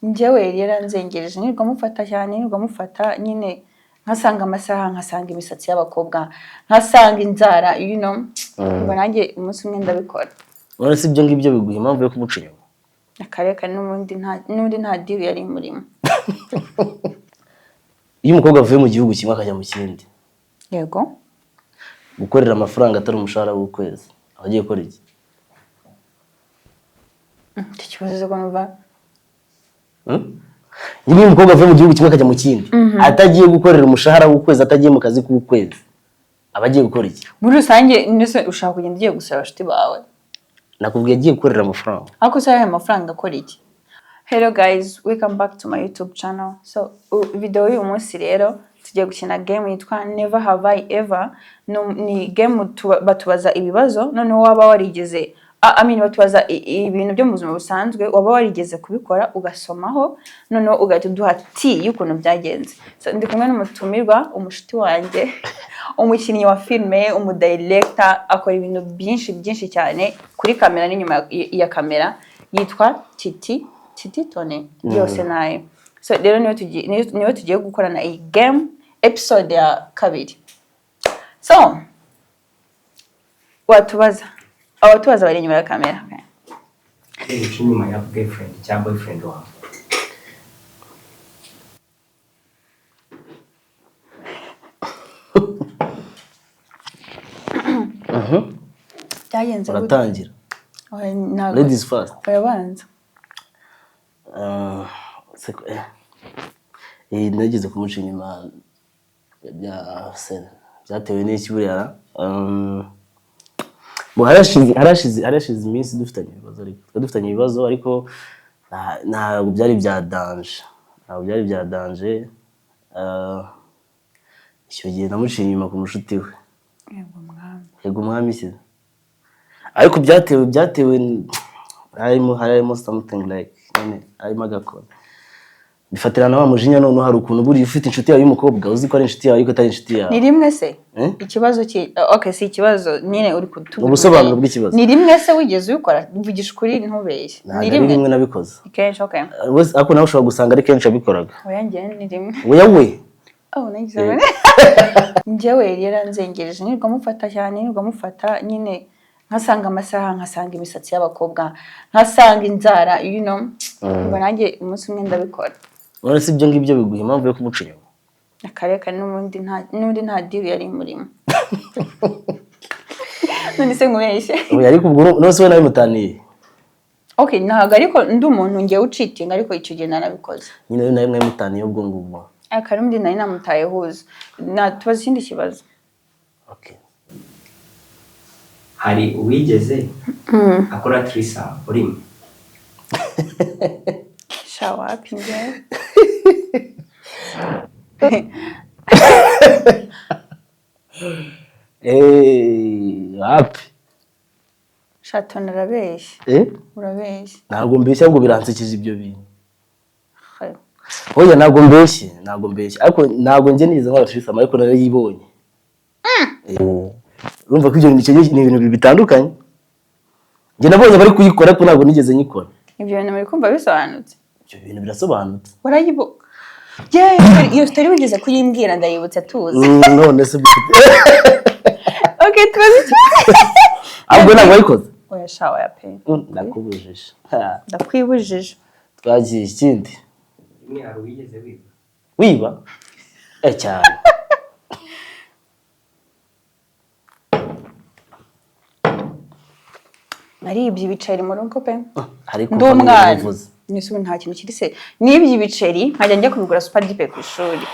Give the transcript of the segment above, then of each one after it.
njyewe yaranzengereje nirwa mufata cyane nirwa mufata nyine nkasanga amasaha nkasanga imisatsi y'abakobwa nkasanga inzara ngo nanjye umunsi umwe ndabikora. None si ibyo ngibyo biguha impamvu yo kumuca inyuma? Akareka n'undi nta deal yari murimo. Iyo umukobwa avuye mu gihugu kimwe akajya mu kindi, Yego gukorera amafaranga atari umushahara w'ukwezi, agiye gukora iki? Ikibazo ko numva Iyo umukobwa avuye mu gihugu kimwe akajya mu kindi atagiye gukorera umushahara w'ukwezi, atagiye mu kazi k'ukwezi, aba agiye gukora iki? muri rusange ndetse ushaka kugenda ugiye gusaba abashuti bawe. Nakubwiye agiye gukorera amafaranga. Ako se aya mafaranga akora iki? Hello guys, welcome back to my YouTube channel. So video y'uyu munsi rero tugiye gukina game yitwa Never Have I Ever. Ni game batubaza ibibazo noneho waba warigeze batubaza ibintu byo mu buzima busanzwe waba warigeze kubikora ugasomaho noneho ugahita uduha tea y'ukuntu byagenze. So ndi kumwe n'umutumirwa umushuti wanjye umukinnyi wa filme, umudirector, akora ibintu byinshi cyane kuri kamera n'inyuma ya kamera, yitwa Titi Tone byose naye. So rero niwe tugiye gukorana iyi game episode ya 2. So watubaza bari inyuma ya kamera. Inyuma ya girlfriend cyangwa boyfriend wawe. Byagenze gute? Uratangira. Ladies first. Oyabanza. Nageze kumuca inyuma byatewe n'iki buriya. Harashize iminsi dufitanye ibibazo ariko ntabwo byari bya danger. Icyo gihe namuciye inyuma ku mushuti we. Yego mwami se. Ariko byatewe harimo something like harimo agakora. Bifatirana wa mujinya none hari ukuntu buri ufite inshuti yawe y'umukobwa uzi ko ari inshuti yawe ariko atari inshuti yawe. Ni rimwe se? Ikibazo okay, si ikibazo nyine uri kutuvuga. Ubusobanuro bw'ikibazo. Ni rimwe se wigeze ubikora? Mvugisha ukuri ntubeshye. Ni rimwe nabikoze. Kenshi okay. Ako nawe ushobora gusanga ari kenshi abikoraga. Oya njye ni rimwe. Wewe? Nagize. Njyewe yaranzengereje nirwa mufata cyane nirwa mufata nyine nkasanga amasaha nkasanga imisatsi y'abakobwa nkasanga inzara ngo nanjye umunsi umwe ndabikora. None si ibyo ngibyo biguha impamvu yo kumuca inyuma? Akareka n'undi nta deal yari murimo. None se nkubeshye. Oya ariko ubwo nose we nawe mutaniye. Okay, ntago ariko ndi umuntu ngiye ucitinga ariko icyo gihe narabikoze. Nyine nawe mwe mutaniye ubwo ngubwo. Akarundi nari namutaye huza. Tubaza ikindi kibazo. Okay. Hari uwigeze akora trisa urimo? Shawapi nje. Happy. Shato narabeshye. Urabeshye. Ntabwo mbeshye ahubwo biransekeje ibyo bintu. Oya ntabwo mbeshye. Ariko ntabwo nje nize nkora trisa ariko narayibonye. Urumva ko ibyo ni ibintu bitandukanye. Nje nabonye bari kuyikora ariko ntabwo nigeze nyikora. Ibyo bintu muri kumva bisobanutse? Ibyo bintu birasobanutse. Warayibo. Iyo story wigeze kuyimbwira ndayibutse tuzi. None se Okay, tubaze iki? Ahubwo ntabwo wayikoze? Oya shawa ya pe. Ndakubujije. Ndakwibujije. Twagiye ikindi. Ni hari uwigeze wiba? Wiba? Cyane. Naribye ibiceri mu rugo pe. Ariko ndumwana. Nisubu nta kintu kiri se. Nibye ibiceri nkajya njya kubigura super dipe ku ishuri.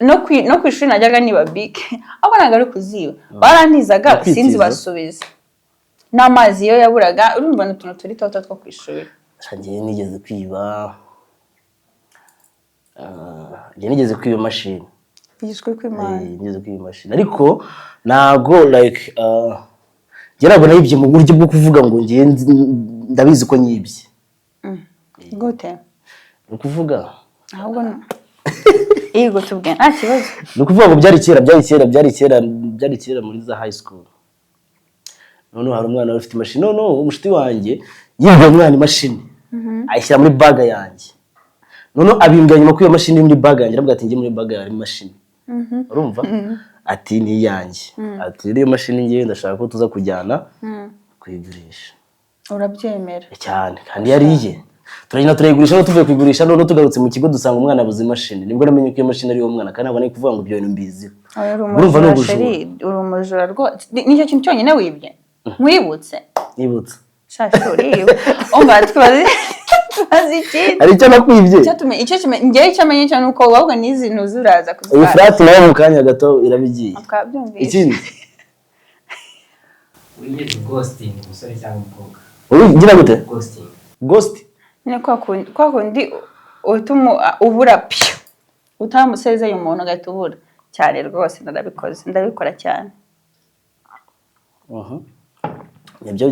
No ku ishuri najyaga niba big. Abo nagari kuziba. Barantizaga sinzi basubiza. N'amazi yo yaburaga urumva n'utuntu turi toto two ku ishuri. Ngiye nigeze kwiba. Nigeze kwiba machine. Igishwe kw'Imana. Nigeze kwiba machine. Ariko nago like ntabwo nayibye mu buryo bwo kuvuga ngo ngiye ndabizi ko nyibye. Gute? Ukuvuga ahubwo Yego tubwe nta kibazo. Nukuvuga ngo byari kera muri za high school. None hari umwana ufite machine. No, umushiti wanjye yibye umwana imashini. Ayishyira muri bag yanjye. none abimbwa nyuma ko iyo mashini iri muri bag yanjye aravuga ati ngiye muri bag yawe mashini urumva ati ni yanjye ati iyo mashini ngiye ndashaka ko tuza kujyana kuyigurisha urabyemera cyane kandi yariye turagenda turayigurisha no tuvuye kuyigurisha none tugarutse mu kigo dusanga umwana abuze imashini nibwo namenye ko iyo mashini ari uwo mwana kandi nabone kuvuga ngo ibyo bintu mbiziho urumva no gujura urumujura rwose nicyo kintu cyonyine wibye mwibutse nibutse shashuri umva twazi iki ari cyo nakwibye ngiye icyo amenye cyane uko wabwo nizi ntuzuraza kuzana iyi flat nayo mu kanya gato irabigiye twabyumvise ikindi wigeze ghosting umusore cyangwa umukobwa ugira gute ghost ni kwa kundi utuma ubura pyo utamusezeye umuntu agahita ubura cyane rwose ndabikora cyane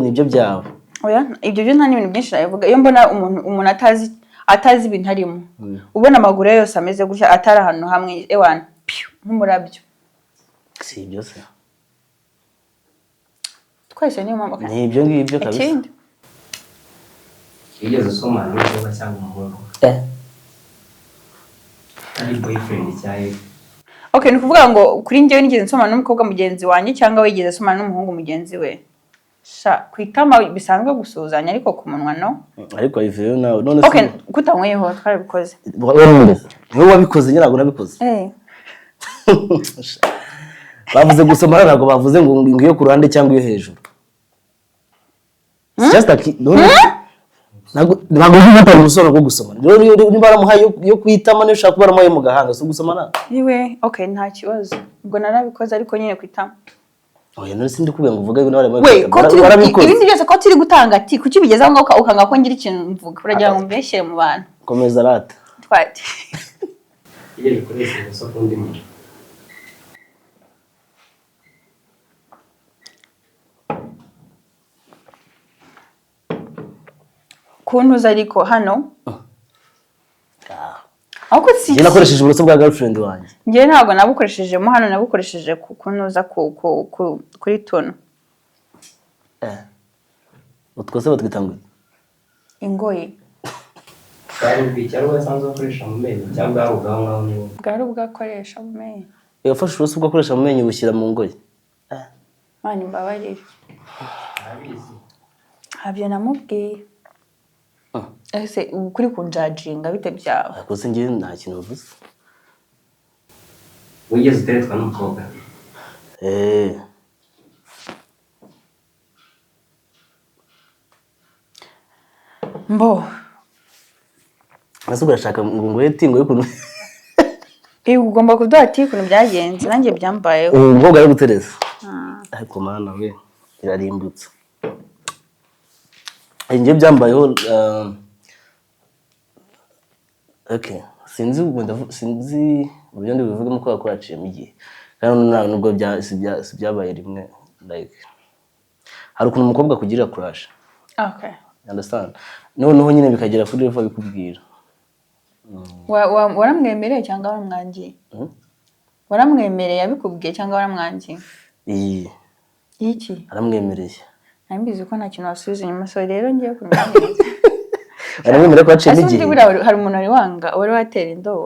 nibyo byawe oya ibyo byo nta n'ibintu byinshi nabivuga iyo mbona umuntu atazi ibintu arimo ubona amaguru yose ameze gutya atari ahantu hamwe ewana nk'umurabyo si ibyo se twese niyo mpamvu ni ibyo ngibyo kabisa wigeze usomana n'umukobwa cyangwa umuhungu ari boyfriend cyawe okay ni ukuvuga ngo kuri njyewe nigeze nsomana n'umukobwa mugenzi wanjye cyangwa wigeze asomana n'umuhungu mugenzi we kwitama bisanzwe gusuhuzanya ariko ku munwa no ariko ivuye none okay kutanyweho twarabikoze niwe wabikoze nyirago nabikoze bavuze gusomana ntabwo bavuze ngo ngiyo ku ruhande cyangwa iyo hejuru just like ntabwo nzifata umusoro bwo gusomana niba aramuhaye yo kwitama niyo ushaka kuba aramuhaye mu gahanga so gusomana iwe okay nta kibazo ubwo narabikoze ariko nyine kwitama oya none sindi kubwira ngo uvuga ibintu warabikoze ibindi byose ko turi gutanga ati kuki bigezaho ngo ukanga ko ngira ikintu mvuga uragira ngo mbeshyire mu bantu komeza rata twati iyo bikoresha gusa kundi muntu kuntuza ariko hano ahubwo si njye nakoresheje uburoso bwa girlfriend wanjye njye ntabwo nabukoreshejemo hano nabukoresheje kuntuza kuri tono utwose batwita ngo ingoyi bwari ubwicyaro basanzwe bakoresha mu menyo cyangwa bwari ubwaho ngaho niwo bwari ubwakoresha mu menyo yafashe uburoso bwakoresha mu menyo bushyira mu ngoyi mani mbabarire abizi habyo namubwiye ese kuri kunjajinga bite byawe akose ngiye nta kintu uvuze wigeze uteretswa n'umukobwa mbo ese urashaka ngo wetingo y'ukuntu ugomba kuduha ati ukuntu byagenze nanjye byambayeho umukobwa ari gutereza ariko mana we irarimbutse njye byambayeho okay sinzi uburyo ndi bivugemo ko yakwaciyemo igihe kandi nubwo byabaye rimwe like hari ukuntu umukobwa kugira crush okay understand noneho nyine bikagera kuri level bikubwira waramwemereye cyangwa waramwangiye waramwemereye abikubwiye cyangwa waramwangiye iki aramwemereye nambizi ko nta kintu wasubiza inyuma so rero ngiye kumenya aramwemereye ko aciye igihe hari umuntu wari wanga wari watera indobo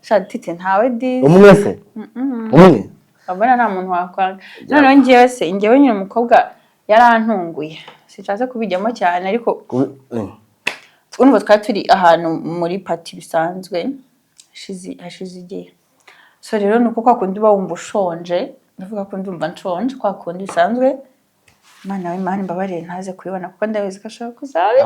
shatite ntawe di umwe se umwe abana nta muntu wakwanga noneho ngewe nyine umukobwa yarantunguye sicatse kubijyamo cyane ariko urumva twari turi ahantu muri party bisanzwe hashize igihe so rero nuko kwa kundi uba wumva ushonje ndavuga ko ndumva nshonje kwa kundi bisanzwe mana we mani mbabarire ntaze kubibona kuko ndabizi ko ashobora kuzabe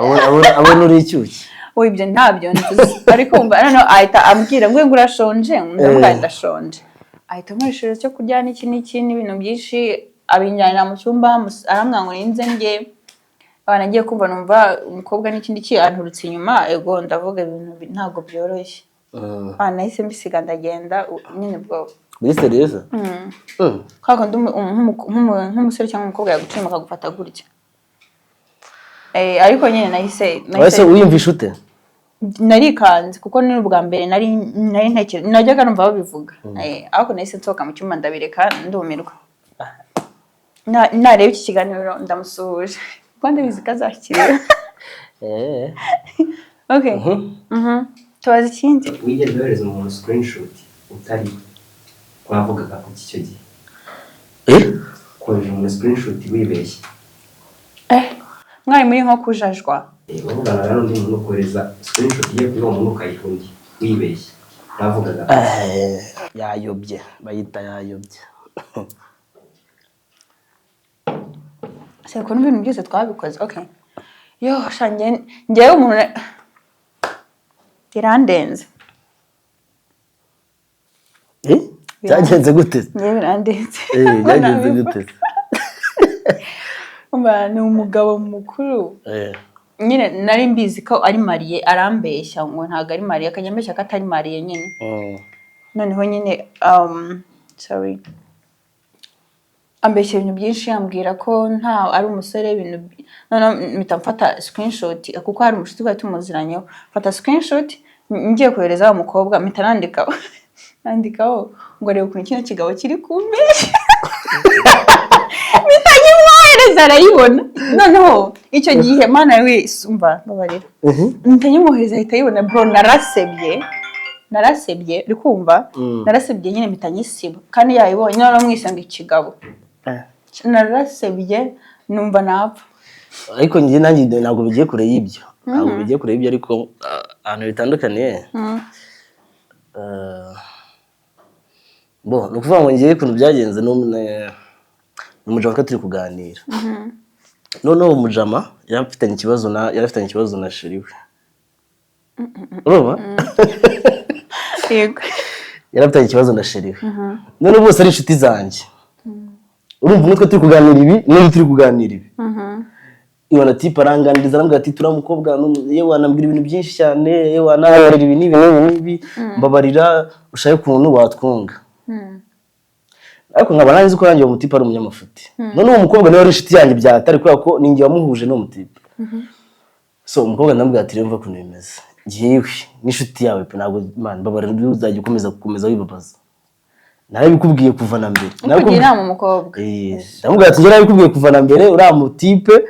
abona uri icyuki oya ibyo ntabyo ntuzi ariko umva noneho ahita ambwira ngo urashonje ndavuga ndashonje ahita nkoresheje cyo kurya n'iki n'ibintu byinshi abinjyanira mu cyumba arambwira ngo ninze njye nagiye kumva numva umukobwa n'ikindi kiyanturutse inyuma ego ndavuga ibintu ntabwo byoroshye nahise mbisiga ndagenda nyine bwo muri serious kwa ndi nk'umusore cyangwa umukobwa yagucima akagufata gutya ariko nyine nahise wiyumvisha ute narikanze kuko ni ubwa mbere nari ntekereza najyaga numva babivuga ariko nahise nsohoka mu cyumba ndabireka ndumirwa nareba iki kiganiro ndamusuhuje kuko ndabizi ko azakireba okay tubaza ikindi. Wigeze wohereza umuntu screenshot utari wavugaga ku icyo gihe? Kohereza umuntu screenshot wibeshye. Mwari muri nko kujajwa. Wavugana n'undi muntu kohereza screenshot ye kuri uwo muntu ukayifundi wibeshye. Bavugaga yayobye, bayita yayobye. Seko n'ibintu byose twabikoze. Okay. Yo shange ngewe umuntu birandenze. Byagenze gute? Ngewe birandenze. Byagenze gute? Ni umugabo mukuru. Nyine nari mbizi ko ari Mariye arambeshya ngo ntago ari Mariye akanyambeshya ko atari Mariye nyine. Noneho nyine sorry. Ambeshya ibintu byinshi yambwira ko nta ari umusore ibintu none mitamfata screenshot kuko hari umushuti bwa tumuziranyeho. Fata screenshot ngiye kohereza umukobwa mitanandikaho. Nandikaho ngo reba ukuntu kino kigabo kiri kumbeshya. Mitanyimwohereza arayibona. Noneho icyo gihe mana we umva babarira. Mitanyimwohereza ahita yibona bro narasebye uri kumva narasebye nyine mitanyisiba kandi yayibonye none mwisanga ikigabo. Narasebye numva napfa. Ariko njye nanjye ntabwo bigiye kure y'ibyo. Ntabwo bigiye kure y'ibyo ariko ahantu bitandukanye. Bo nukuvuga ngo ngiye kuntu byagenze n'umujama turi kuganira. Noneho umujama yarafitanye ikibazo na sheriwe. Urumva? Yego. Yarafitanye ikibazo na sheriwe. None bose ari inshuti zanjye. Urumva umutwe turi kuganira ibi n'undi turi kuganira ibi. Ibona tipe aranganiriza arambwira ati turamukobwa yewe wanambwira ibintu byinshi cyane yewe wanaharira ibi n'ibi mbabarira ushaye kuntu watwunga. Ariko nkaba nanzi ko yanjye uwo mutipe ari umunyamafuti. None uwo mukobwa nawe ari inshuti yanjye byatari kubera ko ninjye wamuhuje no mutipe. So umukobwa ndambwira ati remva kuntu bimeze. Giyewe n'inshuti yawe pe ntabwo man mbabarira uzajya gukomeza wibabaza. Narabikubwiye kuva na mbere. Nakugira inama umukobwa. Ndamubwira ati narabikubwiye kuva na mbere uriya mutipe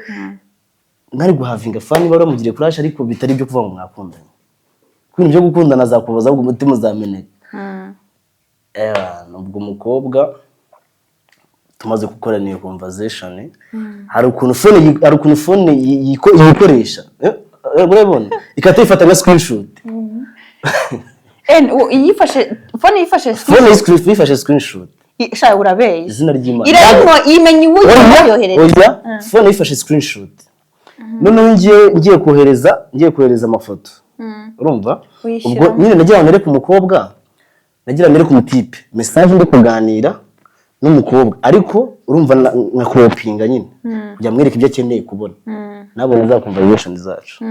ntari guhavinga fani bari bamugiriye kuraje ariko bitari byo kuva mu mwakundanye. Kwintu byo gukundana zakubaza ahubwo umutima uzameneka. Nubwo umukobwa tumaze gukora niyo conversation hari ukuntu phone yikoresha. Urabona ikatayifata nka screenshot. Phone yifashe screenshot. Sha urabeye. Izina ry'Imana. Irarimo imenye uburyo yohereza. Phone yifashe screenshot. None ngiye kohereza amafoto. Urumva? Ubwo nyine nagira nereka umukobwa nagira nereka umutipe message ndi kuganira n'umukobwa ariko urumva nka cropinga nyine kujya mwereka ibyo akeneye kubona nabo bazakumva conversation zacu.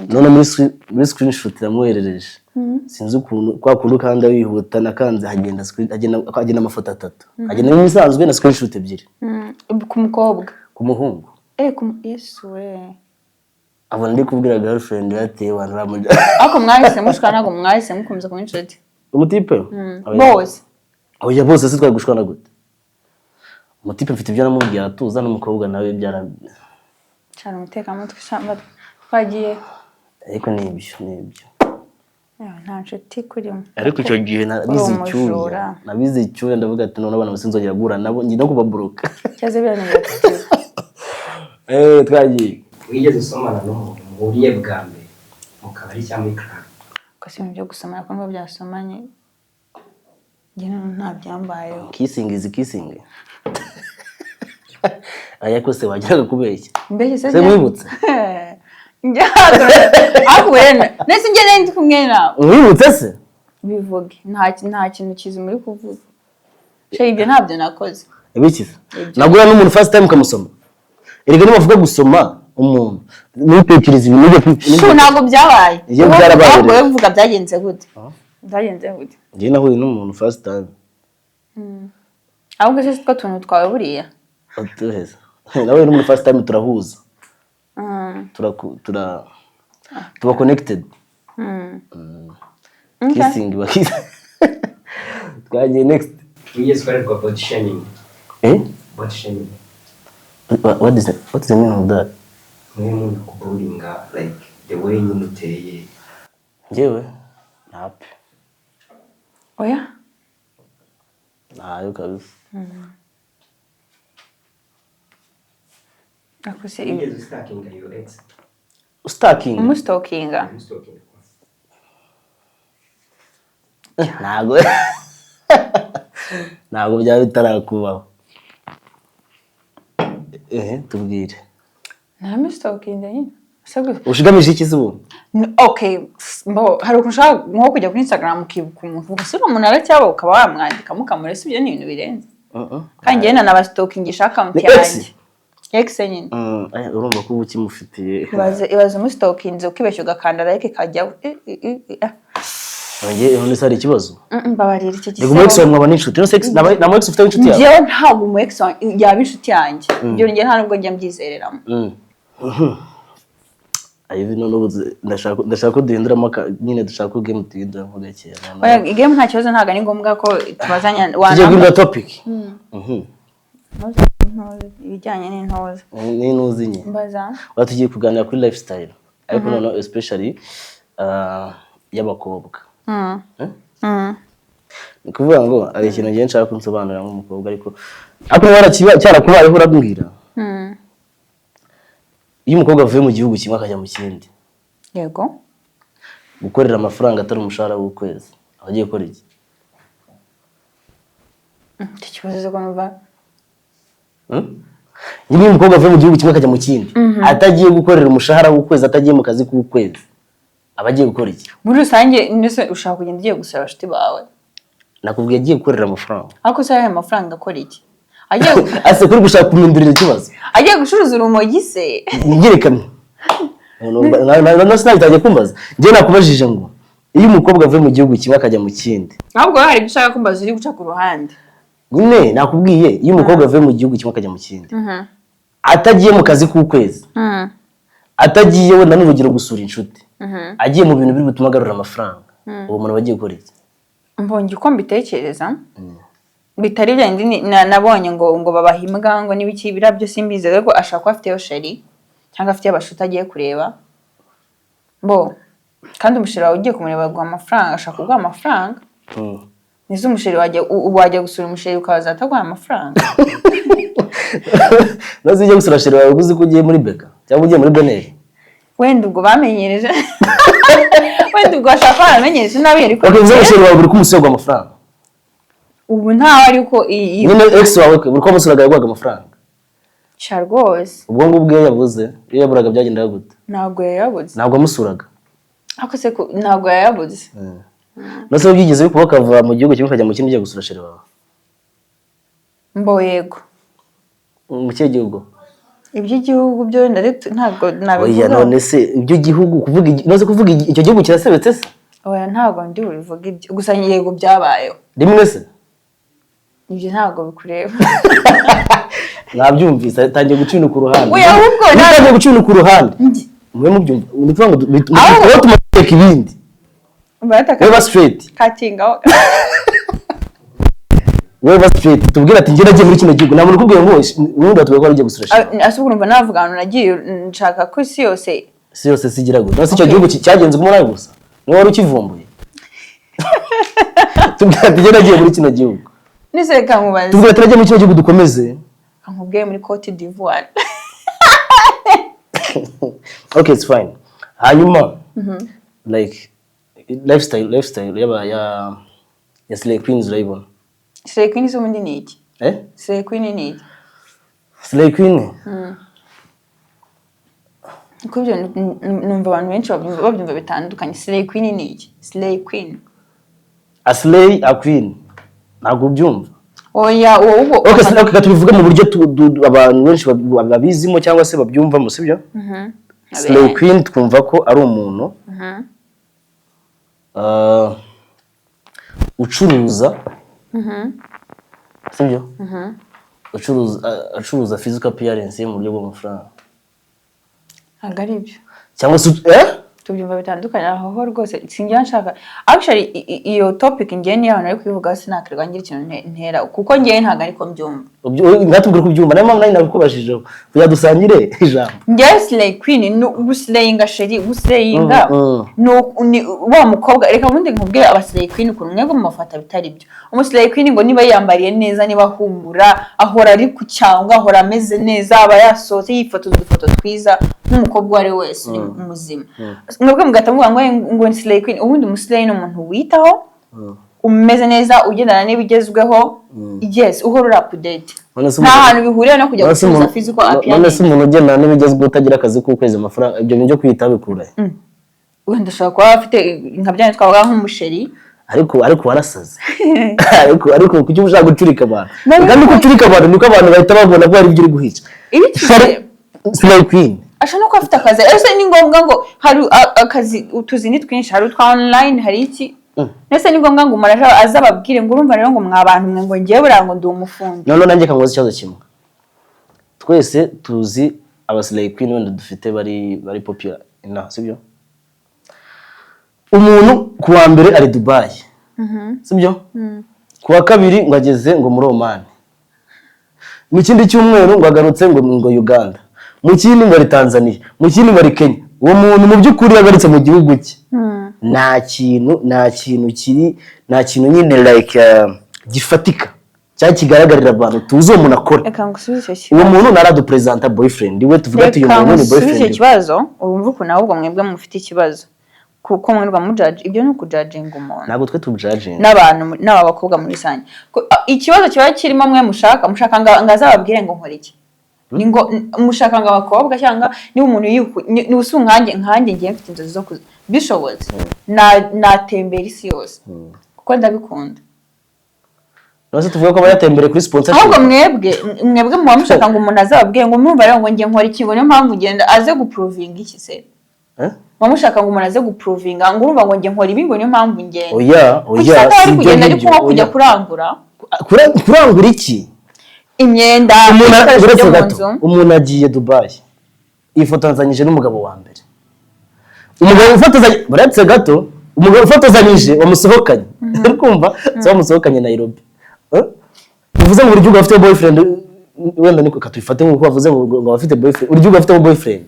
None muri screenshot yamuherereje sinzi ukuntu kwa kuntu kandi wihuta nakanze hagenda amafoto 3 hagenda n'imisanzwe na screenshot 2 ku mukobwa ku muhungu Yesu we abona ndi kubwira girlfriend yateye abantu bamuja ako mwahise mushikana ntabwo mwahise mukomeza ku inshuti umutipe bose oya bose se twari gushwana gute umutipe mfite ibyo namubwiye atuza n'umukobwa nawe byara cyane umuteka mutwe shamba twagiye ariko nibyo nta nshuti kurimo ariko icyo gihe nabize icyuya ndavuga ati none abana basinzongera gura nabo ngi no kubabruka cyaze byananiye twagiye wigeze usomana n'umuntu muhuriye bwa mbere mu kabari cyangwa muri club ko si ibyo gusomana ko ngo byasomanye nge nta byambaye kissing is kissing ayako se wajyaga kubeshya mbeshye se mwibutse ahubwo nese nge ndi kumwe nawe mwibutse se bivuge nta kintu kizi muri kuvuga she ibyo ntabyo nakoze ibikiza nagura n'umuntu first time kamusoma erega nibavuga gusoma umuntu n'utekereza ibintu ntabwo byabaye ahubwo bivuga byagenze gute ngiye nahuye n'umuntu first time ahubwo se twa tuntu twawe buriya atuheza nawe n'umuntu first time turahuza tuba connected kissing bakiza twagiye next wigeze ukorerwa body shaming body shaming what is the meaning of that mwe muntu kuburinga like the way nyine uteye Njyewe nape. Oya? Ntayo kabisa. Akose Wigeze usitakinga your ex? Stalking? umustokinga. Umustalking. Ntabwo byaba bitarakubaho. Tubwire. Nta mustokinga nyine. Ushigamije iki se ubu? Okay, hari ukunshaka nko kujya kuri Instagram ukibuka umuntu ugasura umuntu aracyaba ukaba wamwandika mukamurese ibyo ni ibintu birenze. Kandi njye nabastokingisha account yanjye. Ex nyine. Urumva ko ubuki mufitiye. Ibaze umustokinze ukibeshya ugakanda like kajya. None sari ikibazo. Mbabarira icyo gise. Yego mu ex mwaba n'inshuti. No sex na mu ex ufite inshuti yawe. Njye ntabwo mu ex yaba inshuti yanjye. Ibyo njye nta nubwo njya mbyizereramo. Ayivi n'ubuze ndashaka ko duhinduramo nyine dushaka ko game tuyiduramo gake. Oya game nta kibazo ntaga ni ngombwa ko tubazanya Tujye kuri topic. Ibijyanye n'intoza. N'intuzi nye. Mbaza. Tugiye kuganira kuri lifestyle. Ariko noneho especially y'abakobwa. Ni kuvuga ngo ari ikintu ngiye nshaka kunsobanurira nk'umukobwa ariko cyarakubayeho urabwira. Iyo umukobwa avuye mu gihugu kimwe akajya mu kindi. Yego. Gukorera amafaranga atari umushahara w'ukwezi. Abagiye gukora iki? Ikibazo ko numva. Nyine umukobwa avuye mu gihugu kimwe akajya mu kindi. Atagiye gukorera umushahara w'ukwezi, atagiye mu kazi k'ukwezi. Abagiye gukora iki? Muri rusange nese ushaka kugenda ugiye gusaba abashiti bawe. Nakubwiye agiye gukorera amafaranga. Ariko se ayo mafaranga akora iki? Ase kuri gushaka kumindurira ikibazo. Agiye gucuruza urumogi se. Ngirekane. No sinajye kumbaza. Ngiye nakubajije ngo iyo umukobwa avuye mu gihugu kimwe akajya mu kindi. Ahubwo hari gushaka kumbaza uri guca ku ruhande. Nyine nakubwiye iyo umukobwa avuye mu gihugu kimwe akajya mu kindi. Atagiye mu kazi k'ukwezi. Atagiye wenda n'urugero gusura inshuti. Agiye mu bintu biri gutuma agarura amafaranga. Uwo muntu bagiye gukora iki? Mbonye uko mbitekereza. Bitari byandi nabonye ngo babahimbwa ngo nibiki birabyo simbize rego ashaka ko afite yo sheri cyangwa afite abashuta agiye kureba. Kandi umusheri wawe ugiye kumureba guha amafaranga ashaka kuguha amafaranga. Nizo umusheri wajya gusura umusheri ukaza ataguha amafaranga. Nazo ujye gusura sheri wawe uzi ko ugiye muri beka cyangwa ugiye muri boneri. Wenda ubwo bamenyereje. Wenda ubwo ashaka bamenyereje nabi ariko. Okay, uzo umusheri wawe uri kumusego amafaranga. Ubu ntawe ariko nyine ex wawe uri ko musuraga yagwaga amafaranga. Chargos. Ubwo ngubwe yavuze iyo yaburaga byagendaga gute? Ntabwo yayabuze. Ntabwo amusuraga. Ako se ntabwo yayabuze. Nose ubyigize biko bakava mu gihugu kimwe kajya mu kindi ugiye gusura sheri wawe. Yego. Mu cye gihugu. Iby'igihugu byo ntabwo nabivuga. Oya none se ibyo gihugu kuvuga nose kuvuga icyo gihugu kirasebetse se? Oya ntabwo ndi bubivuga ibyo. Gusa yego byabayeho. Rimwe se? Ibyo ntabwo bikureba. Nabyumvise tangiye gucina ku ruhande. Oya ahubwo natangiye gucina ku ruhande. Mwe mubyumva. Ni kuvuga ngo tumateka ibindi. Wewe straight. Katinga. Wewe straight tubwira ati ngira nagiye muri kino gihugu namuntu kubwiye ngo ubundi atubwiye ko ari gusura sheri. Asubwo urumva navuga ngo nagiye nshaka ko isi yose sigira gute. Nose icyo gihugu cyagenze ku murayi gusa. Ni wari ukivumbuye. Tubwira ati ngira nagiye muri kino gihugu. Nise kamubaza. Tubwira ati nagiye muri kino gihugu dukomeze. Nkubwiye muri Cote d'Ivoire. Okay, it's fine. Hanyuma like lifestyle ya Slay Queens urayibona. Slay Queen zo mundi ni iki? Slay Queen ni iki? Slay Queen? Uko byo numva abantu benshi babyumva bitandukanye. Slay Queen ni iki? Slay Queen. A slay a queen. Ntabwo byumva. Oya wowe. Okay, sinaka tubivuga mu buryo abantu benshi babizimo cyangwa se babyumvamo sibyo? Slay Queen twumva ko ari umuntu ucuruza sibyo? Acuruza physical appearance mu buryo bw'amafaranga. Ntabwo ibyo. Cyangwa se tubyumva bitandukanye aho rwose sinjya nshaka. Actually iyo topic ngiye ni abantu ari kubivuga sinakirwa ngira ikintu ntera kuko ngiye ntago ariko mbyumva. ngatubwira kubyumva nayo mpamvu nari nakubajije kuyadusangire ijambo yes like queen no guslayinga sheri guslayinga no wa mukobwa reka bundi nkubwire abaslay queen ku mwego mu mafata bitari byo umuslay queen ngo niba yambariye neza niba humura ahora ari ku cyangwa ahora ameze neza aba yasohotse yifotoza udufoto twiza nk'umukobwa wari wese muzima mwebwe mugatamvuga ngo slay queen ubundi umuslay ni umuntu witaho umeze neza ugendana n'ibigezweho yes uhora update nta hantu bihuriye no kujya gucuruza physical appearance none se umuntu ugendana n'ibigezweho utagira akazi k'ukwezi amafaranga ibyo bintu byo kwita bikura wenda ashobora kuba afite nka byane twavuga nk'umusheri ariko warasaze ariko kuki ushaka gucurika abantu kandi gucurika abantu niko abantu bahita babona ko ari ibyo uri guhica slay queen ashaka ko afite akazi ese ni ngombwa ngo hari akazi utuzi ni twinshi hari utwa online hari iki nese ni ngombwa ngo umuntu azababwire ngo urumva rero ngo mwabantu mwe ngo ngiye burango ndi umufundi none nanjye kangoza ikibazo kimwe twese tuzi abaslay queen wenda dufite bari popular sibyo umuntu kuwa mbere ari Dubai sibyo kuwa kabiri ngo ageze ngo muri Oman mu kindi cyumweru ngo agarutse ngo Uganda mu kindi ngo ari Tanzania mu kindi ngo ari Kenya uwo muntu mu by'ukuri yagarutse mu gihugu cye nta kintu nyine like gifatika cyangwa kigaragarira abantu tuzi uwo muntu akora uwo muntu naradupresenta boyfriend we tuvuga ati uyu muntu ni boyfriend icyo kibazo urumva ukuntu ahubwo mwebwe mufite ikibazo kuko mwerwa mu judge ibyo ni ukujudging umuntu ntabwo twe tubjudging n'abantu n'abakobwa muri rusange ikibazo kiba kirimo mwe mushaka ngazababwire ngo nkora iki ni ngo mushaka ngo abakobwa cyangwa niba umuntu ni usunkange ngiye mfite inzozi zo bishobotse natembera isi yose kuko ndabikunda nose tuvuga ko bayatembere kuri sponsorship ahubwo mwebwe muba mushaka ngo umuntu azababwire ngo mwumva rero ngo ngiye nkora iki ngo niyo mpamvu ugenda aze guprovinga iki se mushaka ngo umuntu aze guprovinga ngo urumva ngo ngiye nkora ibi ngo niyo mpamvu ngenda oya si kugenda ariko nko kujya kurangura iki imyenda umuntu agiye Dubai yifotozanyije n'umugabo wa mbere umugabo ufotozanye baratse gato umugabo ufotozanyije wamusohokanye kumva so wamusohokanye Nairobi uvuze ngo uryo ugafite boyfriend wenda niko katwifate nkuko bavuze ngo bafite boyfriend uryo ugafite boyfriend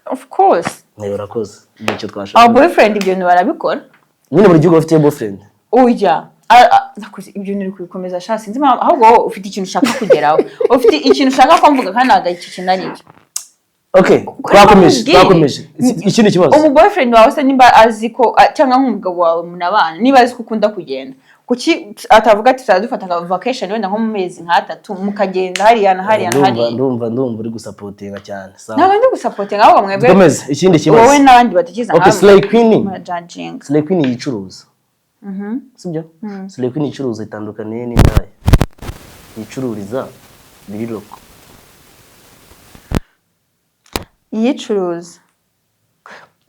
of course urakoze nicyo twashaka abo boyfriend ibyo barabikora nyine buri gihe ufite boyfriend ujya nakuze ibyo niri kubikomeza sha sinzi ahubwo ufite ikintu ushaka kugeraho ufite ikintu ushaka ko mvuga kandi ntaga iki kintu ari cyo okay twakomeje ikindi kibazo umu boyfriend wawe se nimba azi ko cyangwa nk'umugabo wawe munabana niba azi ko ukunda kugenda kuki atavuga ati tuzadufata vacation wenda nko mu mezi nk'atatu mukagenda hariya na hariya na hariya ndumva uri gusapotinga cyane sawa ntabwo ndi gusapotinga ahubwo mwebwe komeza ikindi kibazo wowe n'abandi batikiza okay slay queen yicuruza sibyo slay queen yicuruza itandukaniye n'indaya yicururiza biri loko yicuruza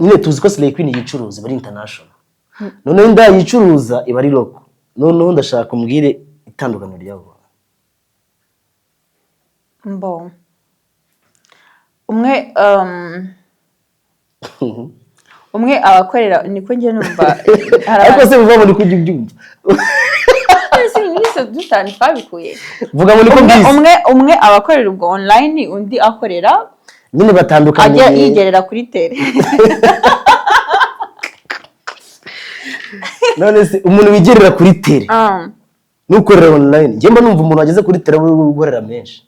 nyine tuzi ko slay queen yicuruza bari international none indaya yicuruza iba ari loko none ndashaka umbwire itandukaniro ryabo mbo umwe abakorera niko ngiye numva ariko se biva muri kujya ubyumva ese dutani twabikuye vuga ngo niko bwiza umwe abakorera ubwo online undi akorera nyine batandukanye ajya yigerera kuri tele none se umuntu wigerera kuri tele nukorera online njye mba numva umuntu ageze kuri tele gukorera menshi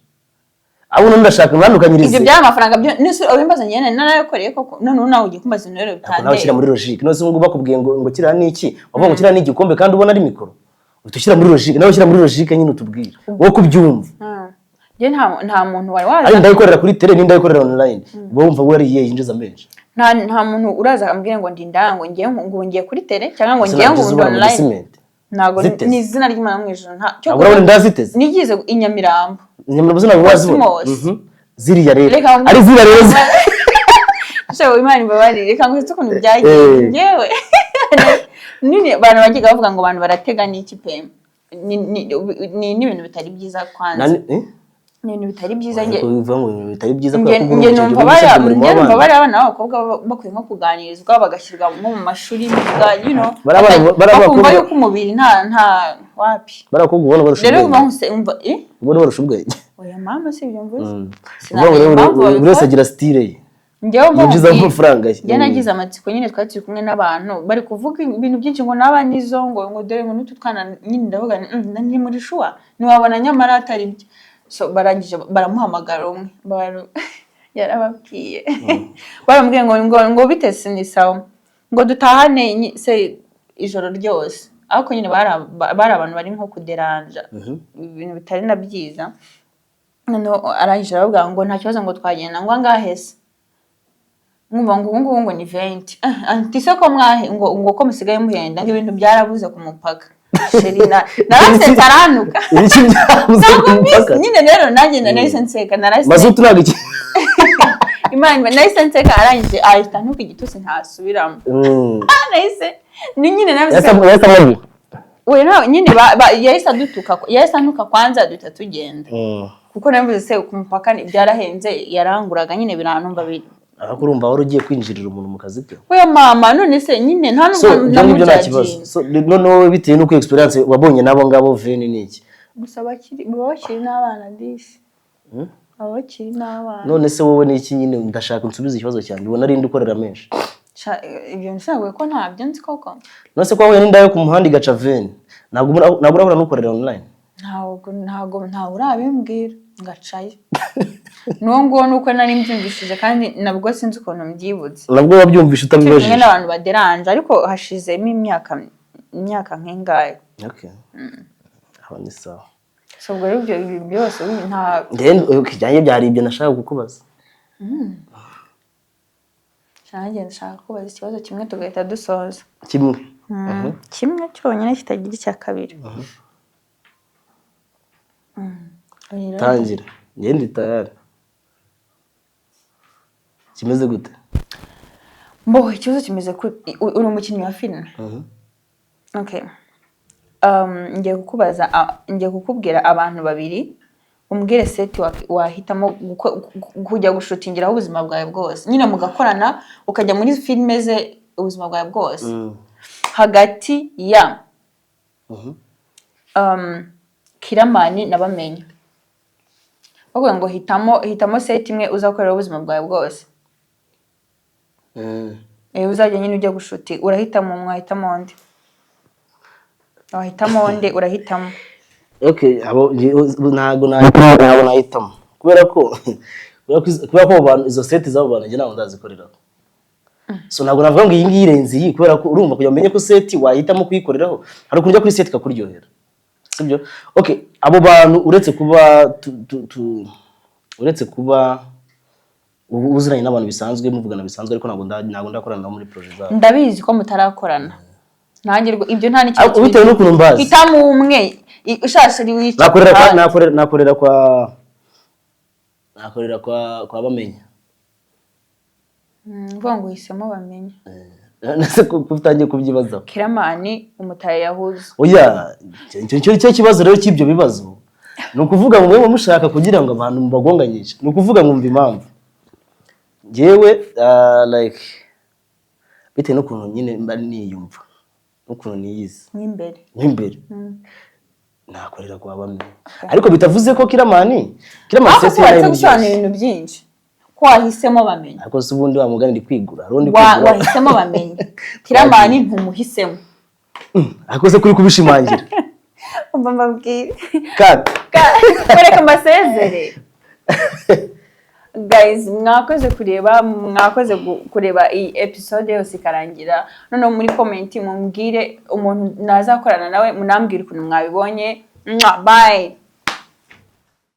abo ndashaka mwandukanyirize ibyo by'amafaranga byo nese abimbaza nyene nanayokoreye koko none nawe ugiye kumbaza nero bitande nawe kira muri logique nose ngo bakubwiye ngo kira niki wavuga ngo kira niki kombe kandi ubona ari mikoro utushyira muri logique nawe shyira muri logique nyine utubwira wo kubyumva je nta muntu wari waza ari ndayikorera kuri tele ni ndayikorera online bo wumva we ari yinjiza menshi nta muntu uraza ambwira ngo ndi ndango ngiye kuri tele cyangwa ngo ngiye ngo online nago ni izina ry'Imana mu ijuru nta cyo urabona ndaziteze nigize inyamirambo buzina bwazo ziriya rero ari ziriya rero so Imana imbabari reka ngo tukuntu byagiye ngewe nini abantu bagiye bavuga ngo abantu baratega n'iki pe ni ibintu bitari byiza kwanza ni ibintu bitari byiza nge bivuga ngo bitari byiza nge numva bari abana b'abakobwa bakwiye nko kuganirizwa bagashyirwa mu mashuri y'imyuga bakumva yuko umubiri nta wapi barakubwo ubona barusha rero umva ubona barusha ubwenge oya mama si ibyo mvuze buri wese agira style ye yinjiza amafaranga ye njye nagize amatsiko nyine twari turi kumwe n'abantu bari kuvuga ibintu byinshi ngo n'abanizo ngo dore ngo n'utu twana nyine ndavuga ni muri shuwa ntiwabona nyamara atari byo so barangije baramuhamagara umwe yarababwiye baramubwiye ngo bitese ni sawa ngo dutahane se ijoro ryose ariko nyine bari abantu bari nko kuderanja ibintu bitari na byiza no arangije aravuga ngo nta kibazo ngo twagenda ngo angahese mwumva ngo ubu ngo ni 20 antise ko mwahe ngo ko musigaye muhenda ngo ibintu byarabuze ku mupaka Sherina narase taranuka iki byabuze ku mupaka nyine rero nanjye nahise nseka narase mazutu nagiki Imana nahise nseka arangije ahita ntuka igitutsi ntasubiramo nahise ni nyine yasa we nawe nyine yahise adutuka yahise anuka kwanza duta tugenda kuko navuze se ku mupaka byarahenze yaranguraga nyine biranumva ariko urumva wari ugiye kwinjirira umuntu mu kazi ke we mama none se nyine nta n'ubwo nta kibazo so none bitewe n'uko experience wabonye nabo ngabo veni niki gusa bakiri n'abana disi abakiri n'abana none se wowe niki nyine ndashaka nsubiza ikibazo cyanjye ubona ari ndukorera menshi ibyo nsanzwe ko ntabyo nzi koko none se ko wahuye n'indayo ku muhanda igaca veni ntabwo urabona n'ukorera online ntabwo urabimbwira ngacaye n'ubwo nuko nari mbyumvishije kandi nabwo sinzi ukuntu mbyibutse nabwo wabyumvishe utabibajije n'abantu baderanje ariko hashizemo imyaka nk'ingahe okay aho ni sawa so ubwo ibyo byose nta kijyanye byari ibyo nashaka kukubaza cyane ndashaka kubaza ikibazo kimwe tugahita dusoza kimwe cyonyine kitagira icya kabiri tangira ngende tayari kimeze gute ikibazo kimeze uri umukinnyi wa filime okay ngiye kukubwira abantu babiri umbwire seti wahitamo kujya gushutingiraho ubuzima bwawe bwose nyine mugakorana ukajya muri filime ze ubuzima bwawe bwose hagati ya Kiramani na Bamenya bavuga ngo hitamo seti imwe uzakorera ubuzima bwawe bwose uzajya nyine ujya gushuti urahitamo mwahitamo undi wahitamo undi urahitamo okay ntago nahitamo kubera ko abantu izo seti z'abo bantu njye ntabwo ndazikoreraho so ntabwo navuga ngo iyi ngiyi irenze iyi kubera ko urumva kugira umenye ko seti wahitamo kuyikoreraho hari ukuntu ujya kuri seti kakuryohera sibyo okay abo bantu uretse kuba uziranye n'abantu bisanzwe muvugana bisanzwe ariko ntabwo ndakorana nabo muri projet zabo ndabizi ko mutarakorana nanjye ibyo nta n'ikintu bitewe n'ukuntu mbazi hitamo umwe ushashe ari wica nakorera kwa Bamenya mvuga ngo uhisemo Bamenya nase kutangiye kubyibaza Kiramani umutaye yahuze oya cyo kibazo rero cy'ibyo bibazo ni ukuvuga ngo mwe mushaka kugira ngo abantu mbagonganyije ni ukuvuga ngo mva impamvu jewe like bitewe n'ukuntu nyine mba niyumva n'ukuntu niyizi nk'imbere nakorera kwa Bamenya ariko bitavuze ko Kiramani sese yarangiye ibintu byinshi ko wahisemo Bamenya ariko se ubundi wamugana ndi kwigura wahisemo Bamenya Kiramani ntumuhisemo ariko se kuri kubishimangira umva mbabwire koreka masezere guys mwakoze kureba iyi episode yose ikarangira none muri comment mumbwire umuntu nazakorana nawe munambwire ukuntu mwabibonye bye